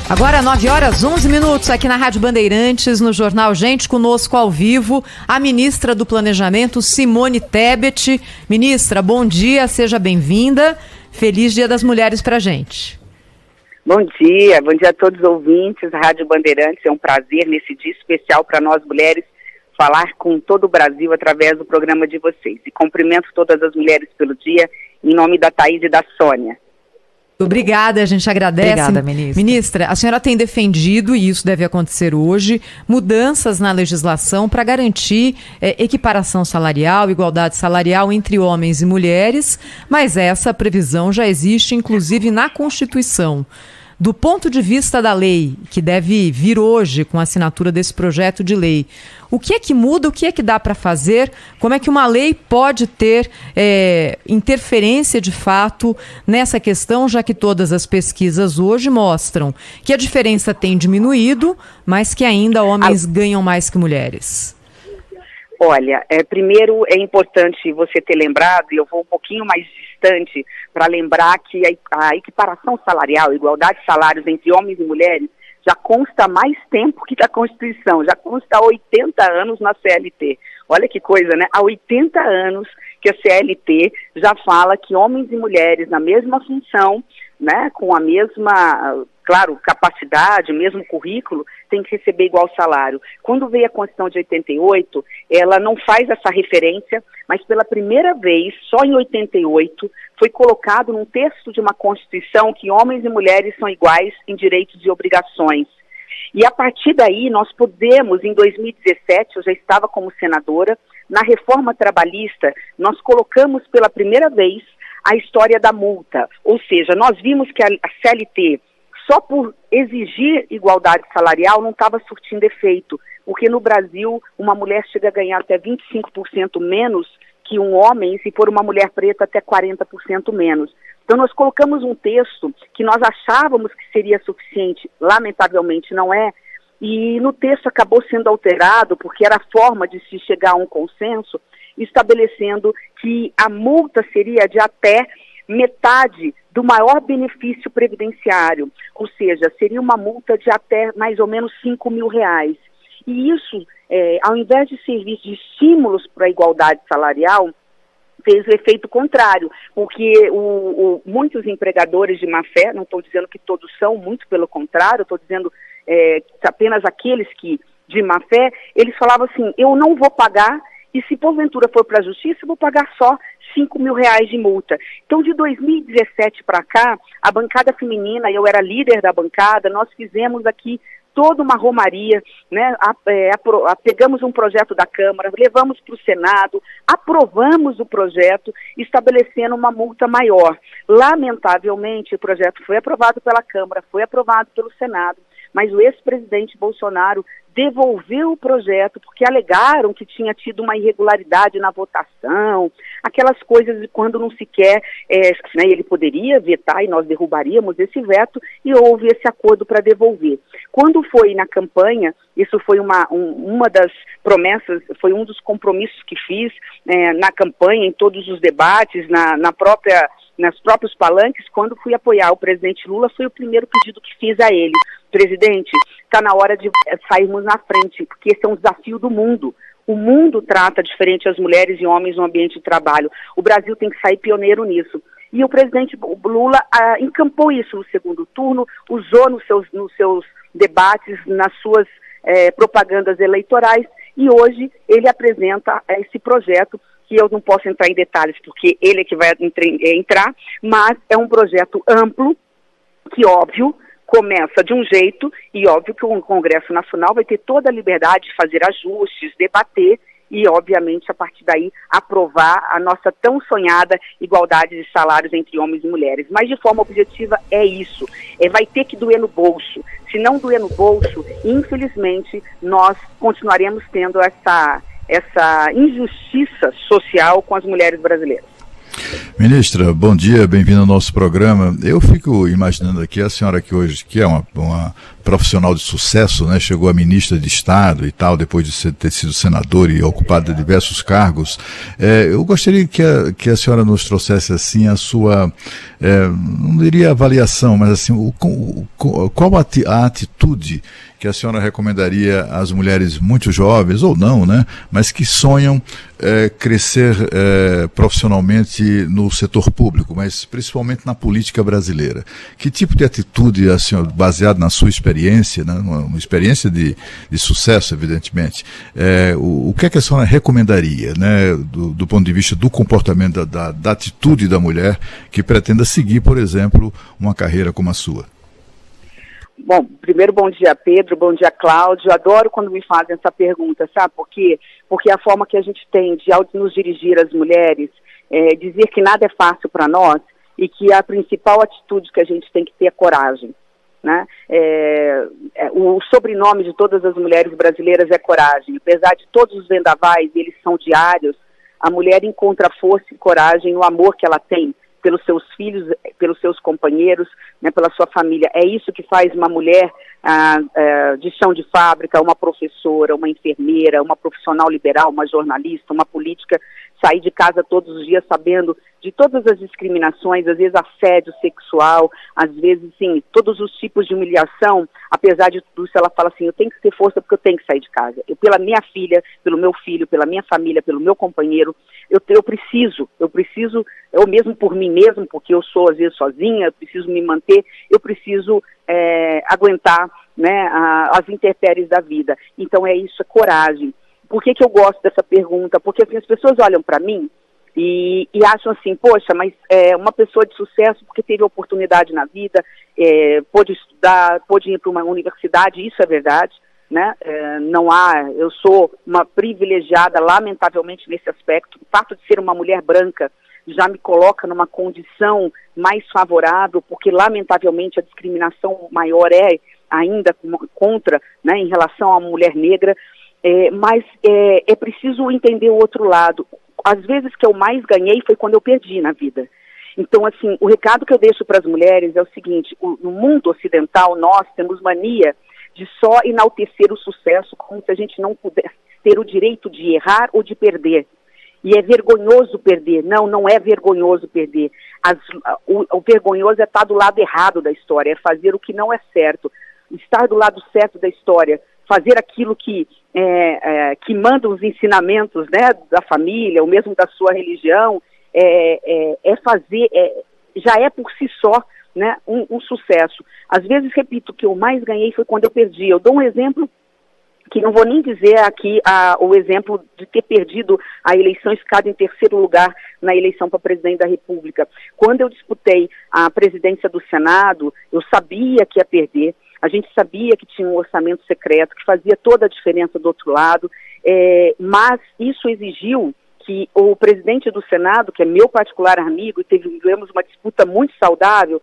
Agora 9h11 aqui na Rádio Bandeirantes, no Jornal Gente, conosco ao vivo, a ministra do Planejamento, Simone Tebet. Ministra, bom dia, seja bem-vinda. Feliz Dia das Mulheres pra gente. Bom dia a todos os ouvintes da Rádio Bandeirantes. É um prazer nesse dia especial para nós mulheres falar com todo o Brasil através do programa de vocês. E cumprimento todas as mulheres pelo dia, em nome da Thaís e da Sônia. Obrigada, a gente agradece. Obrigada, ministra. Ministra, a senhora tem defendido, e isso deve acontecer hoje, mudanças na legislação para garantir equiparação salarial, igualdade salarial entre homens e mulheres, mas essa previsão já existe, inclusive, na Constituição. Do ponto de vista da lei, que deve vir hoje com a assinatura desse projeto de lei, o que é que muda, o que é que dá para fazer? Como é que uma lei pode ter interferência de fato nessa questão, já que todas as pesquisas hoje mostram que a diferença tem diminuído, mas que ainda homens ganham mais que mulheres? Olha, primeiro é importante você ter lembrado, e eu vou um pouquinho mais distante para lembrar que a equiparação salarial, a igualdade de salários entre homens e mulheres, já consta há mais tempo que da Constituição, já consta há 80 anos na CLT. Olha que coisa, né? Há 80 anos que a CLT já fala que homens e mulheres na mesma função, né, com a mesma, claro, capacidade, o mesmo currículo, tem que receber igual salário. Quando veio a Constituição de 88, ela não faz essa referência, mas pela primeira vez, só em 88, foi colocado num texto de uma Constituição que homens e mulheres são iguais em direitos e obrigações. E a partir daí, nós podemos, em 2017, eu já estava como senadora, na reforma trabalhista, nós colocamos pela primeira vez a história da multa. Ou seja, nós vimos que a CLT, só por exigir igualdade salarial, não estava surtindo efeito, porque no Brasil uma mulher chega a ganhar até 25% menos que um homem, e se for uma mulher preta, até 40% menos. Então nós colocamos um texto que nós achávamos que seria suficiente, lamentavelmente não é, e no texto acabou sendo alterado, porque era a forma de se chegar a um consenso, estabelecendo que a multa seria de até metade do maior benefício previdenciário, ou seja, seria uma multa de até mais ou menos R$5.000. E isso, ao invés de servir de estímulos para a igualdade salarial, fez o efeito contrário, porque muitos empregadores de má fé, não estou dizendo que todos são, muito pelo contrário, estou dizendo apenas aqueles que, de má fé, eles falavam assim, eu não vou pagar, e se porventura for para a justiça, eu vou pagar só R$5.000 de multa. Então, de 2017 para cá, a bancada feminina, eu era líder da bancada, nós fizemos aqui toda uma romaria, né? Pegamos um projeto da Câmara, levamos para o Senado, aprovamos o projeto, estabelecendo uma multa maior. Lamentavelmente, o projeto foi aprovado pela Câmara, foi aprovado pelo Senado, mas o ex-presidente Bolsonaro devolveu o projeto porque alegaram que tinha tido uma irregularidade na votação, aquelas coisas de quando não se quer, né, ele poderia vetar e nós derrubaríamos esse veto, e houve esse acordo para devolver. Quando foi na campanha, isso foi uma das promessas, foi um dos compromissos que fiz na campanha, em todos os debates, nos próprios palanques, quando fui apoiar o presidente Lula, foi o primeiro pedido que fiz a ele. Presidente, está na hora de sairmos na frente, porque esse é um desafio do mundo. O mundo trata diferente as mulheres e homens no ambiente de trabalho. O Brasil tem que sair pioneiro nisso. E o presidente Lula encampou isso no segundo turno, usou nos seus debates, nas suas propagandas eleitorais, e hoje ele apresenta esse projeto, que eu não posso entrar em detalhes, porque ele é que vai entrar, mas é um projeto amplo, que, óbvio, começa de um jeito, e óbvio que o Congresso Nacional vai ter toda a liberdade de fazer ajustes, debater, e, obviamente, a partir daí, aprovar a nossa tão sonhada igualdade de salários entre homens e mulheres. Mas, de forma objetiva, é isso. Vai ter que doer no bolso. Se não doer no bolso, infelizmente, nós continuaremos tendo essa injustiça social com as mulheres brasileiras. Ministra, bom dia, bem-vinda ao nosso programa. Eu fico imaginando aqui a senhora que hoje, que é uma profissional de sucesso, né, chegou a ministra de Estado e tal, depois de ter sido senadora e ocupado diversos cargos. Eu gostaria que a senhora nos trouxesse assim a sua, não diria avaliação, mas assim, qual a atitude que a senhora recomendaria às mulheres muito jovens, ou não, né, mas que sonham crescer profissionalmente no setor público, mas principalmente na política brasileira. Que tipo de atitude, a senhora, baseado na sua experiência, né, uma experiência de sucesso, evidentemente, o que é que a senhora recomendaria, né, do ponto de vista do comportamento, da atitude da mulher que pretenda seguir, por exemplo, uma carreira como a sua? Bom, primeiro bom dia, Pedro, bom dia, Cláudio. Adoro quando me fazem essa pergunta, sabe por quê? Porque a forma que a gente tem de nos dirigir às mulheres, dizer que nada é fácil para nós e que a principal atitude que a gente tem que ter é coragem, né? O sobrenome de todas as mulheres brasileiras é coragem. Apesar de todos os vendavais, eles são diários, a mulher encontra força e coragem no amor que ela tem pelos seus filhos, pelos seus companheiros, né, pela sua família. É isso que faz uma mulher de chão de fábrica, uma professora, uma enfermeira, uma profissional liberal, uma jornalista, uma política, sair de casa todos os dias sabendo de todas as discriminações, às vezes assédio sexual, às vezes, sim, todos os tipos de humilhação. Apesar de tudo isso, ela fala assim, eu tenho que ter força porque eu tenho que sair de casa. Pela minha filha, pelo meu filho, pela minha família, pelo meu companheiro, eu preciso, eu mesmo por mim mesmo, porque eu sou às vezes sozinha, eu preciso me manter, eu preciso aguentar, né, as intempéries da vida. Então é isso, é coragem. Por que eu gosto dessa pergunta? Porque assim, as pessoas olham para mim e acham assim, poxa, mas uma pessoa de sucesso porque teve oportunidade na vida, pôde estudar, pôde ir para uma universidade, isso é verdade, né? Eu sou uma privilegiada, lamentavelmente, nesse aspecto. O fato de ser uma mulher branca já me coloca numa condição mais favorável, porque lamentavelmente a discriminação maior é ainda contra, né, em relação à mulher negra, mas é preciso entender o outro lado. Às vezes que eu mais ganhei foi quando eu perdi na vida. Então, assim, o recado que eu deixo para as mulheres é o seguinte, no mundo ocidental nós temos mania de só enaltecer o sucesso como se a gente não pudesse ter o direito de errar ou de perder. E é vergonhoso perder. Não, não é vergonhoso perder. O vergonhoso é estar do lado errado da história, é fazer o que não é certo. Estar do lado certo da história, fazer aquilo que manda os ensinamentos, né, da família, ou mesmo da sua religião, já é por si só, né, um sucesso. Às vezes, repito, o que eu mais ganhei foi quando eu perdi. Eu dou um exemplo que não vou nem dizer aqui o exemplo de ter perdido a eleição e ficado em terceiro lugar na eleição para presidente da República. Quando eu disputei a presidência do Senado, eu sabia que ia perder, a gente sabia que tinha um orçamento secreto, que fazia toda a diferença do outro lado, mas isso exigiu que o presidente do Senado, que é meu particular amigo, e tivemos uma disputa muito saudável,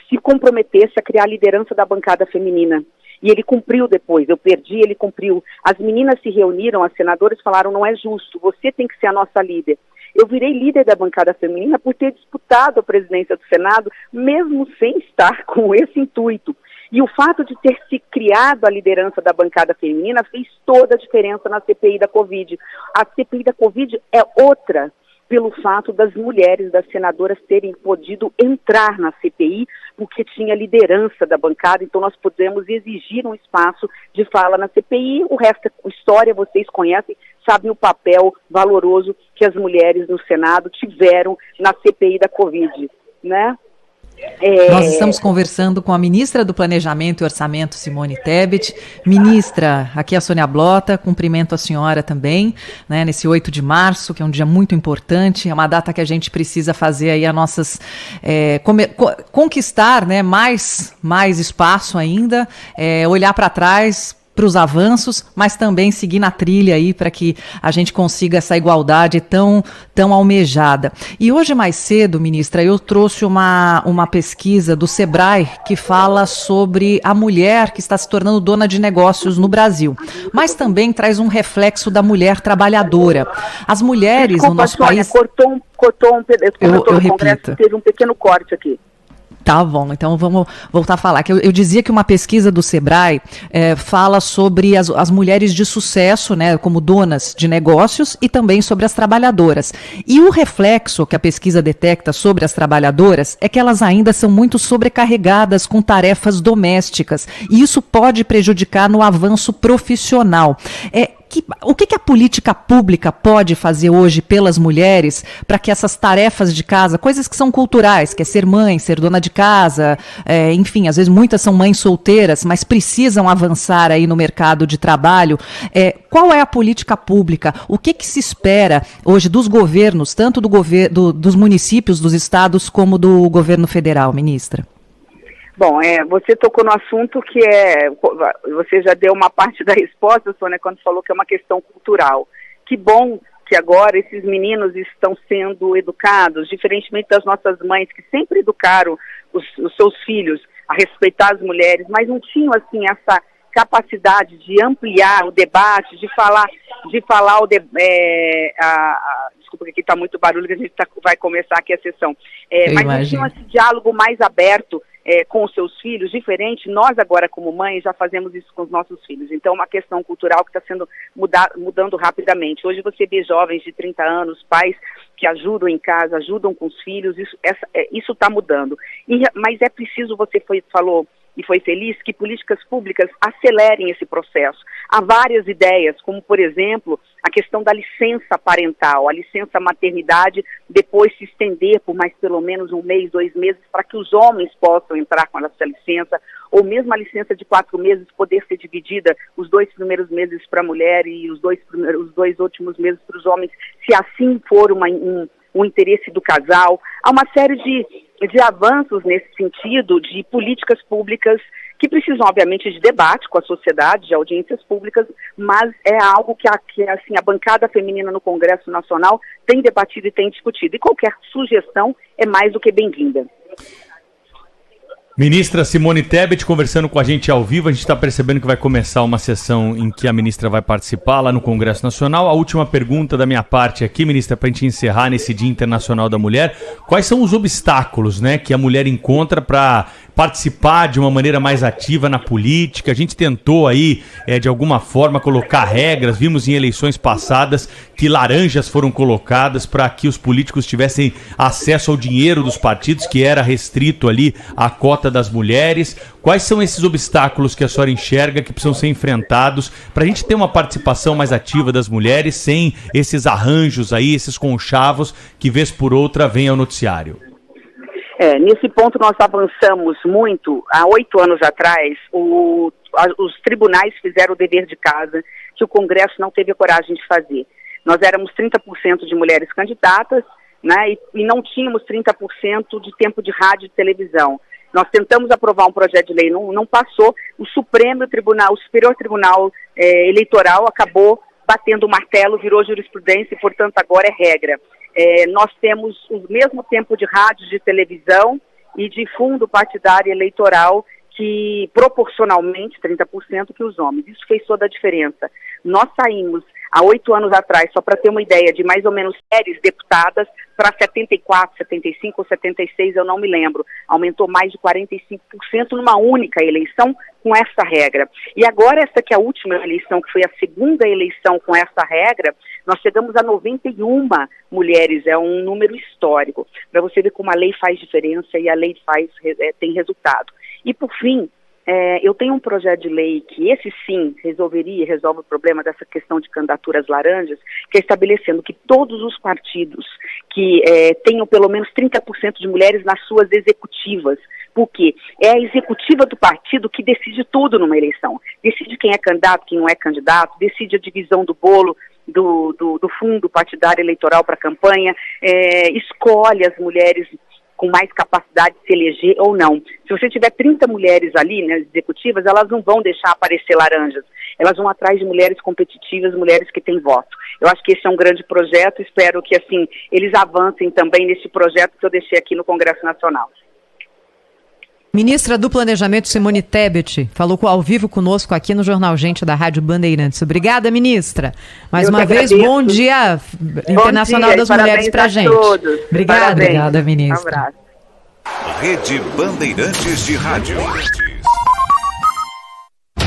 se comprometesse a criar a liderança da bancada feminina. E ele cumpriu depois, eu perdi, ele cumpriu. As meninas se reuniram, as senadoras falaram, não é justo, você tem que ser a nossa líder. Eu virei líder da bancada feminina por ter disputado a presidência do Senado, mesmo sem estar com esse intuito. E o fato de ter se criado a liderança da bancada feminina fez toda a diferença na CPI da Covid. A CPI da Covid é outra pelo fato das mulheres, das senadoras terem podido entrar na CPI, porque tinha liderança da bancada, então nós podemos exigir um espaço de fala na CPI. O resto é história, vocês conhecem, sabem o papel valoroso que as mulheres no Senado tiveram na CPI da Covid, né? Nós estamos conversando com a ministra do Planejamento e Orçamento, Simone Tebet. Ministra, aqui é a Sônia Blota, cumprimento a senhora também, né, nesse 8 de março, que é um dia muito importante, é uma data que a gente precisa fazer aí as nossas, conquistar, né, mais espaço ainda, olhar para trás, para os avanços, mas também seguir na trilha aí para que a gente consiga essa igualdade tão almejada. E hoje mais cedo, ministra, eu trouxe uma pesquisa do Sebrae que fala sobre a mulher que está se tornando dona de negócios no Brasil, mas também traz um reflexo da mulher trabalhadora. As mulheres no nosso país... Cortou um pedaço. Eu repito. Teve um pequeno corte aqui. Tá bom, então vamos voltar a falar. Que eu dizia que uma pesquisa do Sebrae fala sobre as mulheres de sucesso, né, como donas de negócios e também sobre as trabalhadoras. E o reflexo que a pesquisa detecta sobre as trabalhadoras é que elas ainda são muito sobrecarregadas com tarefas domésticas. E isso pode prejudicar no avanço profissional. O que a política pública pode fazer hoje pelas mulheres para que essas tarefas de casa, coisas que são culturais, que é ser mãe, ser dona de casa, enfim, às vezes muitas são mães solteiras, mas precisam avançar aí no mercado de trabalho. Qual é a política pública? O que se espera hoje dos governos, tanto dos municípios, dos estados, como do governo federal, ministra? Bom, você tocou no assunto que você já deu uma parte da resposta, Sônia, quando falou que é uma questão cultural. Que bom que agora esses meninos estão sendo educados, diferentemente das nossas mães, que sempre educaram os seus filhos a respeitar as mulheres, mas não tinham, assim, essa capacidade de ampliar o debate, de falar desculpa que aqui está muito barulho, que a gente vai começar aqui a sessão. Mas não tinham esse diálogo mais aberto com os seus filhos, diferente, nós agora como mães já fazemos isso com os nossos filhos, então é uma questão cultural que está sendo mudando rapidamente. Hoje você vê jovens de 30 anos, pais que ajudam em casa, ajudam com os filhos, isso está mudando, mas é preciso, você falou e foi feliz, que políticas públicas acelerem esse processo. Há várias ideias, como por exemplo, a questão da licença parental, a licença maternidade, depois se estender por mais pelo menos 1 mês, 2 meses, para que os homens possam entrar com essa licença, ou mesmo a licença de 4 meses poder ser dividida, os 2 primeiros meses para a mulher e os 2 últimos meses para os homens, se assim for um interesse do casal. Há uma série de avanços nesse sentido, de políticas públicas que precisam, obviamente, de debate com a sociedade, de audiências públicas, mas é algo que assim, a bancada feminina no Congresso Nacional tem debatido e tem discutido. E qualquer sugestão é mais do que bem-vinda. Ministra Simone Tebet conversando com a gente ao vivo. A gente está percebendo que vai começar uma sessão em que a ministra vai participar lá no Congresso Nacional. A última pergunta da minha parte aqui, ministra, para a gente encerrar nesse Dia Internacional da Mulher. Quais são os obstáculos, né, que a mulher encontra para participar de uma maneira mais ativa na política? A gente tentou aí, de alguma forma, colocar regras. Vimos em eleições passadas que laranjas foram colocadas para que os políticos tivessem acesso ao dinheiro dos partidos, que era restrito ali à cota das mulheres. Quais são esses obstáculos que a senhora enxerga que precisam ser enfrentados para a gente ter uma participação mais ativa das mulheres sem esses arranjos aí, esses conchavos que vez por outra vêm ao noticiário? Nesse ponto nós avançamos muito. Há 8 anos atrás, os tribunais fizeram o dever de casa que o Congresso não teve a coragem de fazer. Nós éramos 30% de mulheres candidatas, né, e não tínhamos 30% de tempo de rádio e televisão. Nós tentamos aprovar um projeto de lei, não passou. O Superior Tribunal Eleitoral acabou batendo o martelo, virou jurisprudência e, portanto, agora é regra. Nós temos o mesmo tempo de rádio, de televisão e de fundo partidário eleitoral que proporcionalmente 30% que os homens. Isso fez toda a diferença. Nós saímos há 8 anos atrás, só para ter uma ideia, de mais ou menos mulheres deputadas para 74, 75 ou 76, eu não me lembro. Aumentou mais de 45% numa única eleição com essa regra. E agora essa que é a última eleição, que foi a segunda eleição com essa regra, nós chegamos a 91 mulheres, é um número histórico, para você ver como a lei faz diferença e a lei tem resultado. E por fim, eu tenho um projeto de lei que esse sim resolve o problema dessa questão de candidaturas laranjas, que é estabelecendo que todos os partidos que tenham pelo menos 30% de mulheres nas suas executivas, porque é a executiva do partido que decide tudo numa eleição, decide quem é candidato, quem não é candidato, decide a divisão do bolo, do fundo partidário eleitoral para a campanha, escolhe as mulheres com mais capacidade de se eleger ou não. Se você tiver 30 mulheres ali, né, executivas, elas não vão deixar aparecer laranjas. Elas vão atrás de mulheres competitivas, mulheres que têm voto. Eu acho que esse é um grande projeto, espero que assim eles avancem também nesse projeto que eu deixei aqui no Congresso Nacional. Ministra do Planejamento, Simone Tebet, falou ao vivo conosco aqui no Jornal Gente da Rádio Bandeirantes. Obrigada, ministra. Mais uma vez, bom Dia Internacional das Mulheres pra gente. Todos. Obrigada. Obrigada, ministra. Um abraço. Rede Bandeirantes de Rádio.